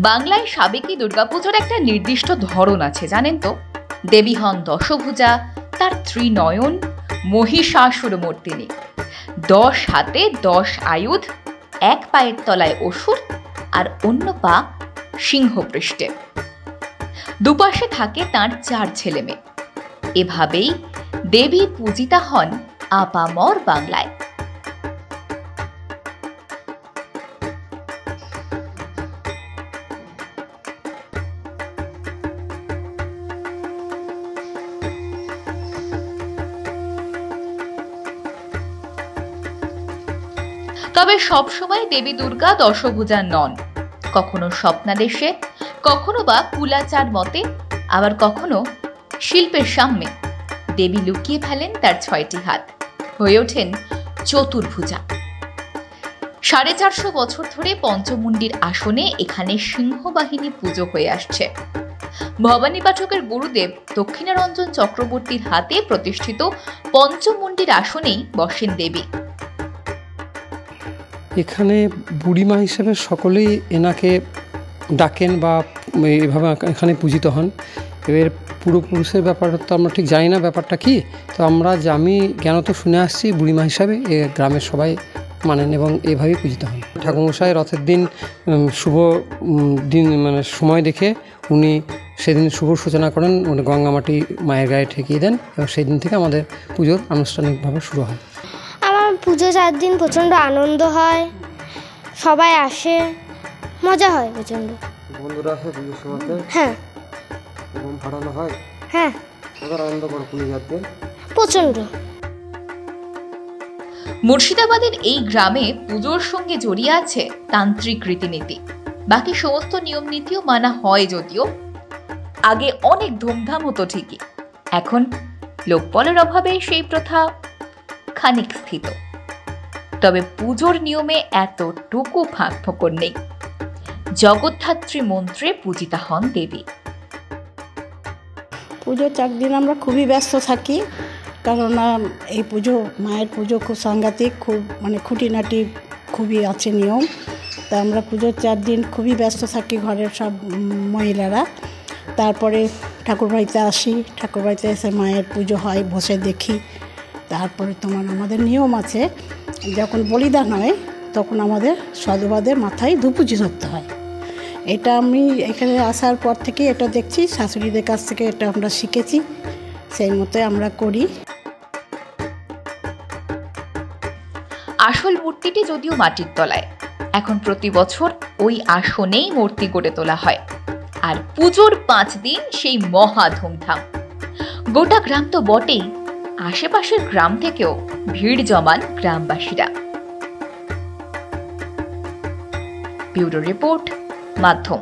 বাংলায় সাবেকি দুর্গাপুজোর একটা নির্দিষ্ট ধরন আছে, জানেন তো? দেবী হন দশভুজা, তার ত্রিনয়ন, মহিষাসুর মর্দিনী, 10 হাতে 10 আয়ুধ, এক পায়ের তলায় অসুর আর অন্য পা সিংহপৃষ্ঠে। দুপাশে থাকে তার 4 ছেলে মেয়ে। এভাবেই দেবী পূজিতা হন আপামর বাংলায়। তবে সবসময় দেবী দুর্গা দশভুজা নন। কখনো স্বপ্নাদেশে, কখনো বা কুলাচার মতে, আবার কখনো শিল্পের সামনে দেবী লুকিয়ে ফেলেন তার 6টি হাত, হয়ে ওঠেন চতুর্ভুজা। 450 বছর ধরে পঞ্চমুণ্ডির আসনে এখানে সিংহবাহিনী পুজো হয়ে আসছে। ভবানী পাঠকের গুরুদেব দক্ষিণারঞ্জন চক্রবর্তীর হাতে প্রতিষ্ঠিত পঞ্চমুণ্ডির আসনেই বসেন দেবী। এখানে বুড়িমা হিসেবে সকলেই এনাকে ডাকেন বা এভাবে এখানে পূজিত হন। এর পূর্বপুরুষের ব্যাপারটা তো আমরা ঠিক জানি না ব্যাপারটা কি, তো আমি জ্ঞানত শুনে আসছি বুড়িমা হিসাবে এ গ্রামের সবাই মানেন এবং এভাবেই পূজিত হন। ঠাকুরমশাই রথের দিন শুভ দিন মানে সময় দেখে উনি সেদিন শুভ সূচনা করেন, গঙ্গা মাটি মায়ের গায়ে ঠেকিয়ে দেন এবং সেই দিন থেকে আমাদের পুজোর আনুষ্ঠানিকভাবে শুরু হয়। পুজো 4 দিন প্রচণ্ড আনন্দ হয়, সবাই আসে, মজা হয় প্রচণ্ড। বন্ধুরা আসে পুজোর সময়তে? হ্যাঁ। এবং ফাটানো হয়? হ্যাঁ। কত আনন্দ করে পুজো যাতে? প্রচণ্ড। মুর্শিদাবাদের এই গ্রামে পুজোর সঙ্গে জড়িয়ে আছে তান্ত্রিক রীতিনীতি। বাকি সমস্ত নিয়ম নীতিও মানা হয়, যদিও আগে অনেক ধুমধাম হতো ঠিকই। এখন লোকবলের অভাবে সেই প্রথা খানিক স্থিত। তবে পুজোর নিয়মে এতটুকু ফাঁক ফোকর নেই। জগদ্ধাত্রী মন্ত্রে পূজিতা হন দেবী। পুজোর 4 দিন আমরা খুবই ব্যস্ত থাকি, কারণ এই পুজো মায়ের পুজো খুব সাংঘাতিক, খুব মানে খুঁটিনাটি খুবই আছে নিয়ম। তা আমরা পুজোর 4 দিন খুবই ব্যস্ত থাকি ঘরের সব মহিলারা। তারপরে ঠাকুরবাড়িতে আসি, ঠাকুরবাড়িতে এসে মায়ের পুজো হয়, বসে দেখি। তারপরে আমাদের নিয়ম আছে, যখন বলিদান হয় তখন আমাদের সধবাদের মাথায় ধুপুচি ধরতে হয়। এটা আমি এখানে আসার পর থেকে এটা দেখছি, শাশুড়িদের কাছ থেকে এটা আমরা শিখেছি, সেই মতোই আমরা করি। আসল মূর্তিটি যদিও মাটির তলায়, এখন প্রতি বছর ওই আসনেই মূর্তি গড়ে তোলা হয়। আর পুজোর 5 দিন সেই মহা ধুমধাম। গোটা গ্রাম তো বটেই, আশেপাশের গ্রাম থেকেও ভিড় জমান গ্রামবাসীরা। ব্যুরো রিপোর্ট, মাধ্যম।